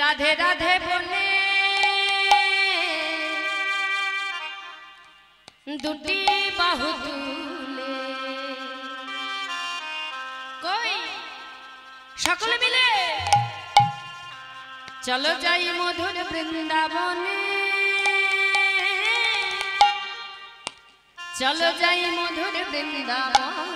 রাধে রাধে বলে দুটি বাহু তুলে কই সকলে মিলে চলো যাই মধুর বৃন্দাবনে, চলো যাই মধুর বৃন্দাবনে।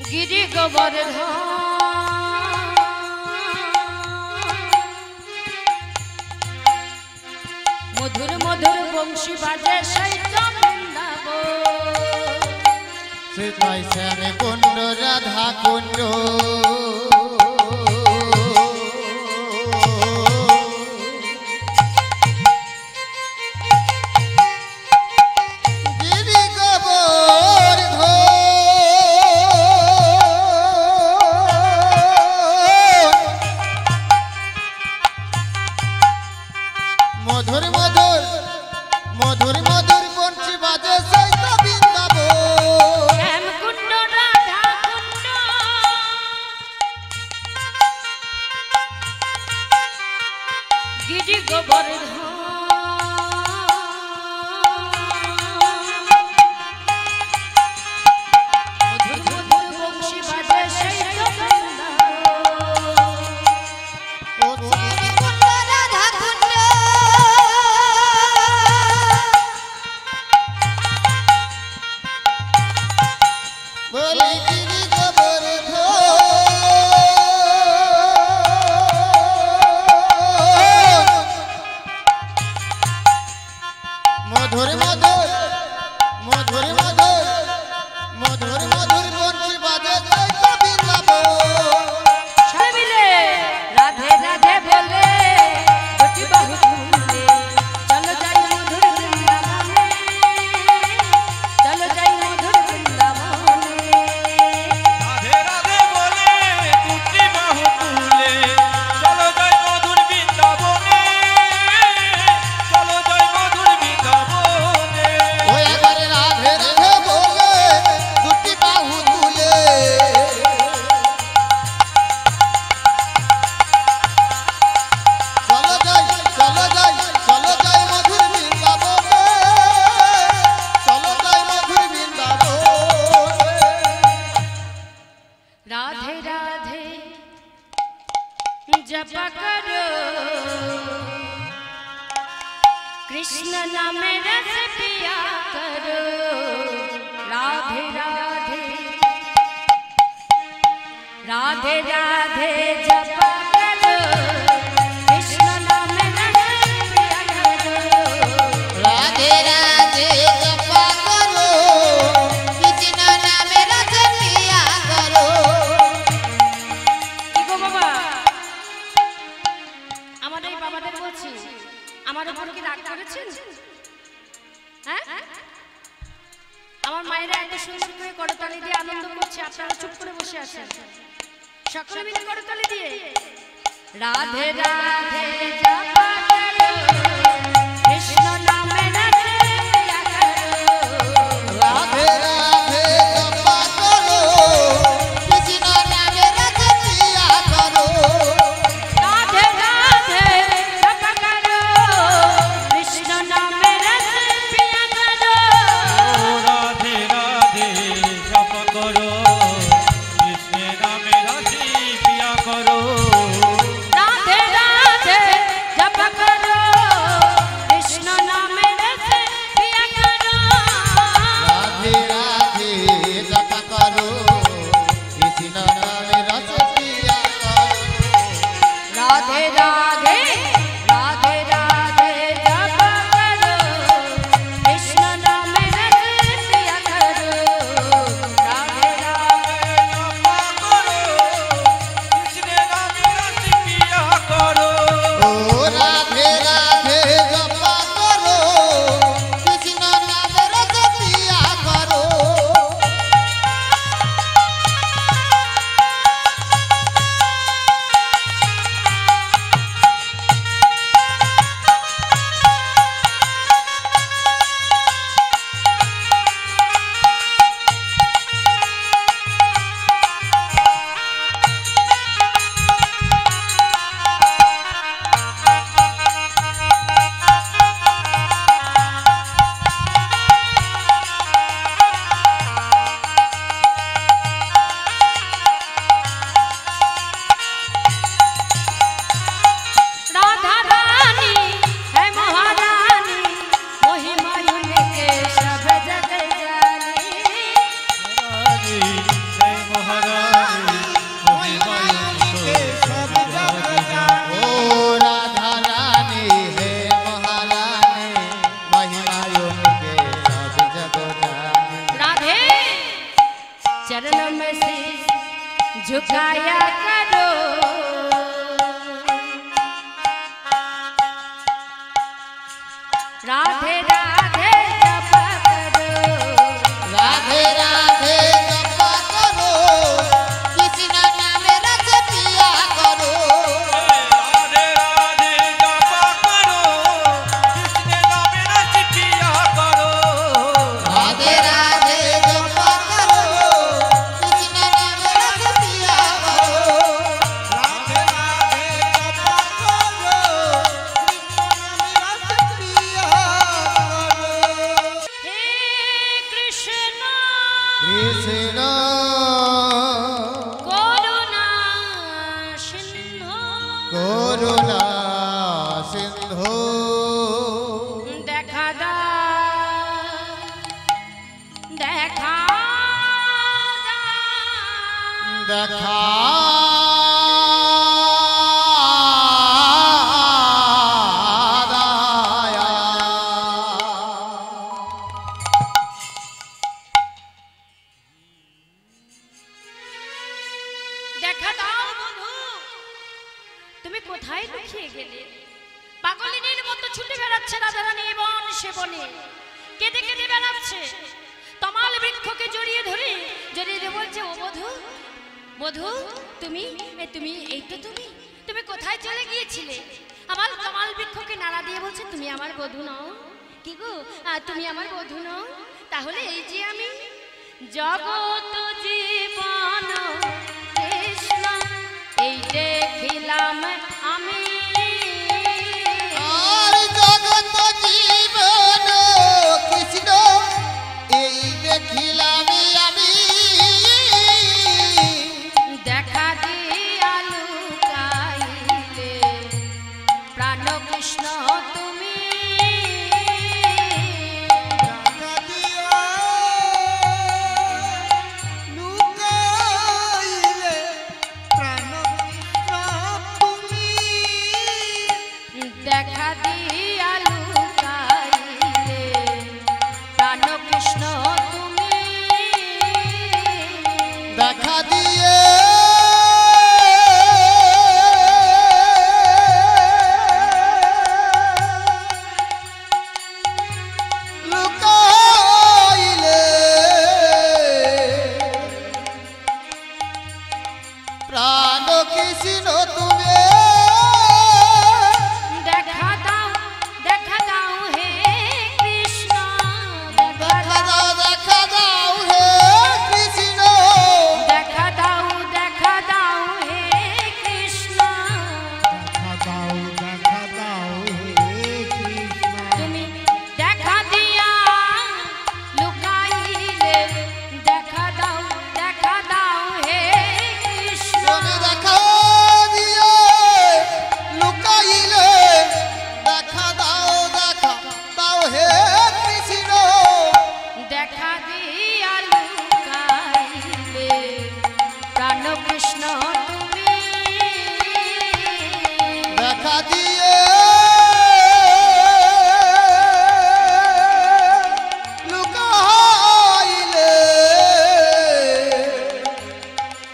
गिरि गोवर्धन मधुर मधुर बंशी बाजे श्याम कुंड राधा कुंड राधे राधे जप करो कृष्ण नाम रस पिया करो राधे राधे राधे राधे जप करो कृष्ण नाम रस पिया करो राधे राधे जप करो कृष्ण नाम रस पिया करो। কি গো বাবা আমাদের এই বাবাদের বলছি আমার উপর কি রাগ করেছেন? হ্যাঁ আমার মায়েরা এত সুন্দর করে করতালি দিয়ে আনন্দ করছে আপনারা চুপ করে বসে আছেন সকলে মিলে করতালি দিয়ে রাধে রাধে জপ করো কৃষ্ণ নামে রস পিয়া করো राधे राधे जप करो कृष्ण नाम रस पिया करो। राधे राधे जप करो कृष्ण नामे रस पिया करो राधे राधे जप करो कृष्ण नामे रस पिया करो। राधे राधे जप करो कृष्ण नामे रस पिया करो राधे राधे जप करो कृष्ण नाम रस पिया करो। राधे राधे राधे राधे जप करो कृष्ण नामे रस पिया करो राधे ओ राधे राधे जप करो कृष्ण नाम रस पिया करो। राधा रानी है महारानी महिमा उनके सब जग जानी जय महारानी ओ राधा रानी है महारानी महिमा उनके सब जग जानी। राधे चरण में शीश झुकाया करो राधे राधे जप करो राधे राधे जप करो कृष्ण नाम रस पिया करो। राधे राधे जप करो कृष्ण नामे रस पिया करो। राधे राधे जप करो कृष्ण नाम रस पिया करो। राधे राधे जप करो দেখা দায়া। দেখা দাও বন্ধু, তুমি কোথায় লুকিয়ে গেলে? পাগলিনীর মতো ছুটে বেড়াচ্ছে রাধারানী বন সেবনে, কেঁদে কেঁদে বেড়াচ্ছে। তমাল বৃক্ষকে জড়িয়ে ধরে বলছে, ও বধূ বধূ, তুমি তুমি এই তো তুমি তুমি কোথায় চলে গিয়েছিলে? আমার তমাল বৃক্ষকে নাড়া দিয়ে বলছে, তুমি আমার বধূ নও? কি গো, তুমি আমার বধূ নও? তাহলে এই যে আমি জগত জীবন কৃষ্ণ এই দেখিলাম আমি, আর জগত জীবন কৃষ্ণ এই দেখিলাম আমি। প্রাণ কৃষ্ণ তুমি দেখা দাও হে কৃষ্ণ দেখা দাও হে কৃষ্ণ দেখা দাও হে কৃষ্ণ তুমি দেখা দিয়া লুকাইলে দেখা দাও হে কৃষ্ণ তুমি দেখা দিয়ে লুকাইলে দেখা দাও হে কৃষ্ণ দেখা দিয়া লুকাইলে প্রাণ কৃষ্ণ তুমি দেখা দিয়ে লুকাইলে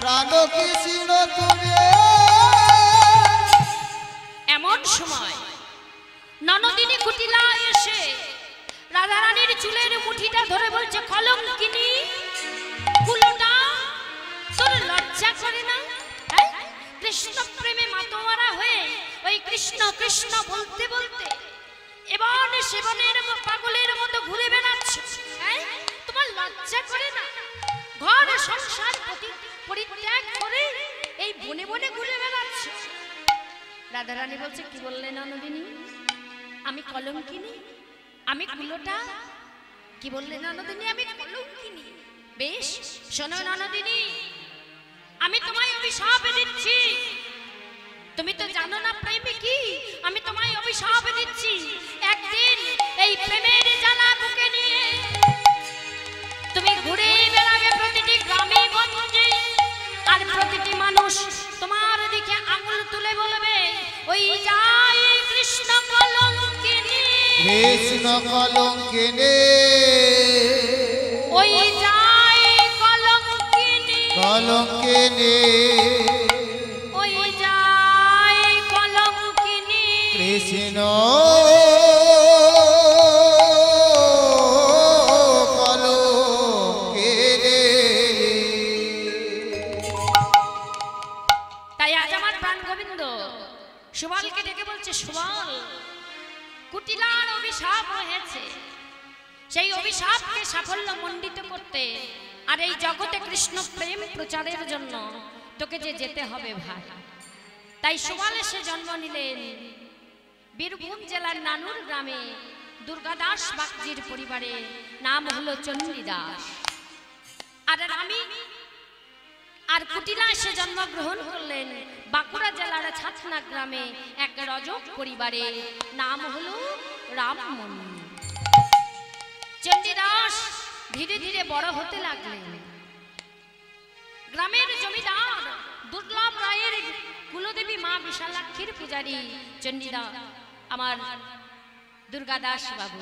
প্রাণ কৃষ্ণ তুমি এমন সময় ননদিনী কুটিলা এসে রাধারানীর চুলের মুঠিটা ধরে বলছে, কলঙ্কিনী কুলোটা তোর লজ্জা করে না? কৃষ্ণ প্রেমে মাতোয়ারা হয়ে ওই কৃষ্ণ কৃষ্ণ বলতে বলতে এবং সেবনের পাগলের মতো ঘুরে বেড়াচ্ছ, তোমার লজ্জা করে না? ঘর সংসার পরিত্যাগ করে এই বনে বনে ঘুরে বেড়াচ্ছ। রাধারানী বলছে, কি বললে ননদিনী? আমি কলঙ্কিনী? আমি কুলোটা? কি বললে ননদিনী? আমি কলঙ্কিনী? বেশ শোনো ননদিনী, আমি তোমায় অভিশাপ দিচ্ছি। তুমি তো জানো না প্রেমে কি? আমি তোমায় অভিশাপ দিচ্ছি, একদিন এই প্রেমের জ্বালা বুকে নিয়ে তুমি ঘুরে বেড়াবে প্রতিটি গ্রামে গঞ্জে, আর প্রতিটি মানুষ তোমার দিকে আঙুল তুলে বলবে, ওই যাই কৃষ্ণ কলঙ্কিনী, কৃষ্ণ কলঙ্কিনী, ওই যাই কলঙ্কিনী, কলঙ্কিনী, ওই যাই কলঙ্কিনী। কৃষ্ণ তাই আজ আমার প্রাণ গোবিন্দ সুবলকে ডেকে বলছে, সুবল, কুটিলার অভিশাপ হয়েছে, সেই অভিশাপকে সাফল্য মণ্ডিত করতে আর এই জগতে কৃষ্ণ প্রেম প্রচারের জন্য তোকে যে যেতে হবে ভাই। তাই সুবল এসে জন্ম নিলেন বীরভূম জেলার নানুর গ্রামে দুর্গাদাস বাগজির পরিবারে, নাম হলো চণ্ডীদাস। আর কুটিলা এসে জন্মগ্রহণ করলেন বাঁকুড়া জেলার ছাতনা গ্রামে এক রজক পরিবারে, নাম হলো রামমন। চণ্ডীদাস ধীরে ধীরে বড় হতে লাগলেন। গ্রামের জমিদার দুর্লভ রায়ের কুলদেবী মা বিশালাক্ষীর পূজারী চণ্ডীদাস আমার দুর্গাদাস বাবু।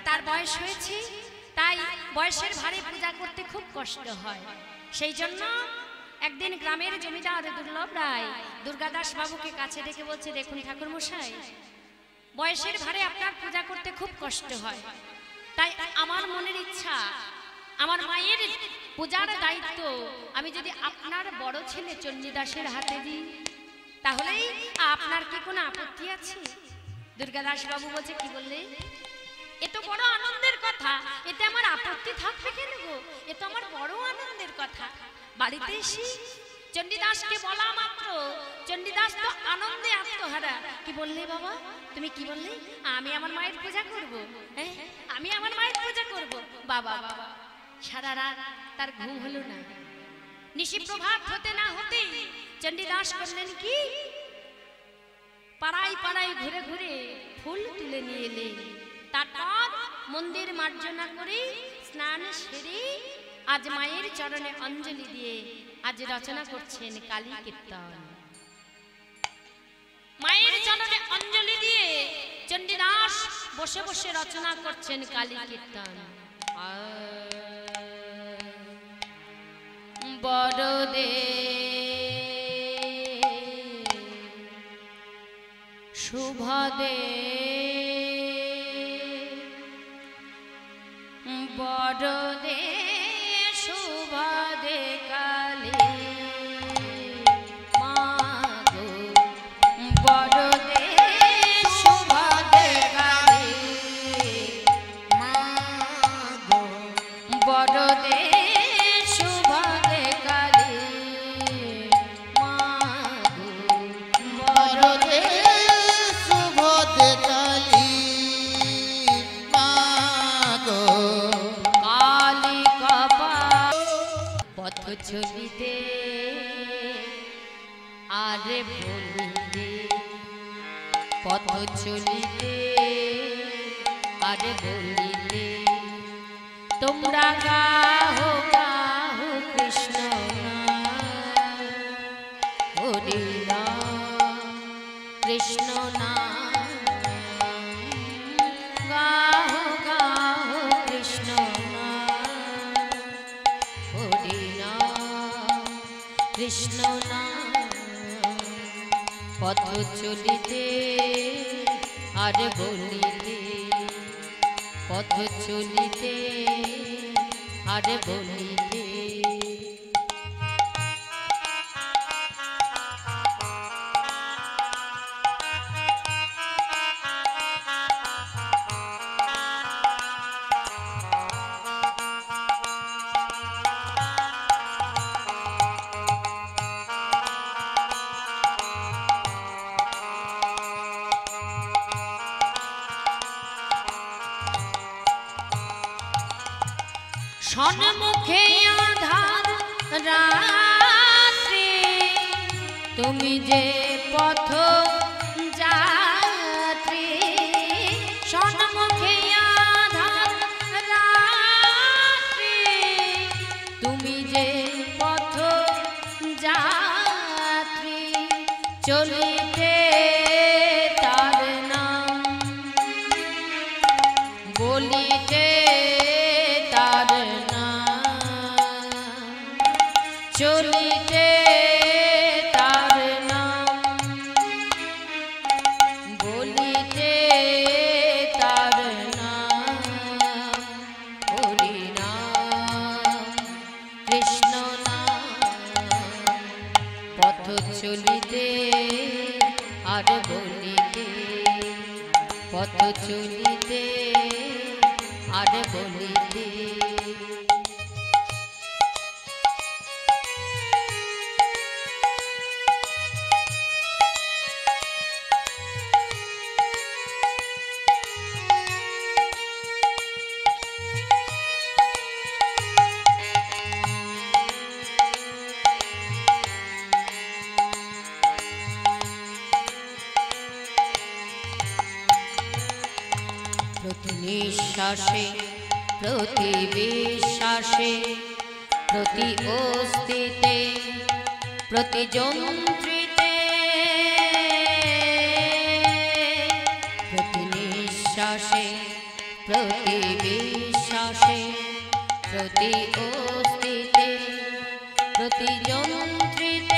তার বয়স হয়েছে, তাই বয়সের ভারে পূজা করতে খুব কষ্ট হয়। সেই জন্য একদিন গ্রামের জমিদার দুর্লভ রায় দুর্গাদাস বাবুকে কাছে ডেকে বলছে, দেখুন ঠাকুর মশাই, বয়সের ভারে আপনার পূজা করতে খুব কষ্ট হয়, তাই আমার মনের ইচ্ছা, আমার মায়ের পূজার দায়িত্ব আমি যদি আপনার বড় ছেলে চণ্ডীদাসের হাতে দিই, তাহলেই আপনার কি কোনো আপত্তি আছে? দুর্গাদাস বাবু বলছে, কি বললে? এ তো বড় আনন্দের কথা, এতে আমার আপত্তি থাকবে কেন গো? এ তো আমার বড় আনন্দের কথা। বাড়িতে এসে চণ্ডীদাসকে বলা মাত্র চণ্ডীদাস তো আনন্দে আত্মহারা। কি বললে বাবা? তুমি কি বললে? আমি আমার মায়ের পূজা করব? হ্যাঁ, আমি আমার মায়ের পূজা করব। বাবা বাবা, সারা রাত তার ঘুম হলো না। নিশি প্রভাত হতে না হতেই চণ্ডীদাস করলেন কি, পাড়ায় পাড়ায় ঘুরে ঘুরে ফুল তুলে নিয়ে এলেন। তারপর মন্দির মার্জনা করে স্নান সেরে আজ মায়ের চরণে অঞ্জলি দিয়ে আজ রচনা করছেন কালী কীর্তন। মায়ের চরণে অঞ্জলি দিয়ে চণ্ডীদাস বসে বসে রচনা করছেন কালী কীর্তন। বড়দে শুভদে বড়দে শুভদে কালী আরে বলিতে পথ চলিতে আরে বলিতে তোমরা গাহো গাহো কৃষ্ণ নাম হরি নাম কৃষ্ণ নাম গাহো গাহো কৃষ্ণ নাম হরি নাম কৃষ্ণ নাম পথ চলিতে আর বলিতে পথ চলিতে আর বলিতে সন্মুখে আধার রাত্রি তুমি যে পথ যাত্রী সন্মুখে আধার রাত্রি তুমি যে পথ যাত্রী চলিতে তার নাম বলিতে তার নাম চলিতে তার নাম বলিতে তার নাম হরি নাম কৃষ্ণ নাম পথ চলিতে আর বলিতে পথ চলিতে আর বলিতে প্রতি নিঃশ্বাসে প্রতি বিশ্বাসে প্রতি অস্তিতে প্রতি যন্ত্রিতে প্রতি নিঃশ্বাসে প্রতি বিশ্বাসে প্রতি অস্তিতে প্রতি যন্ত্রিতে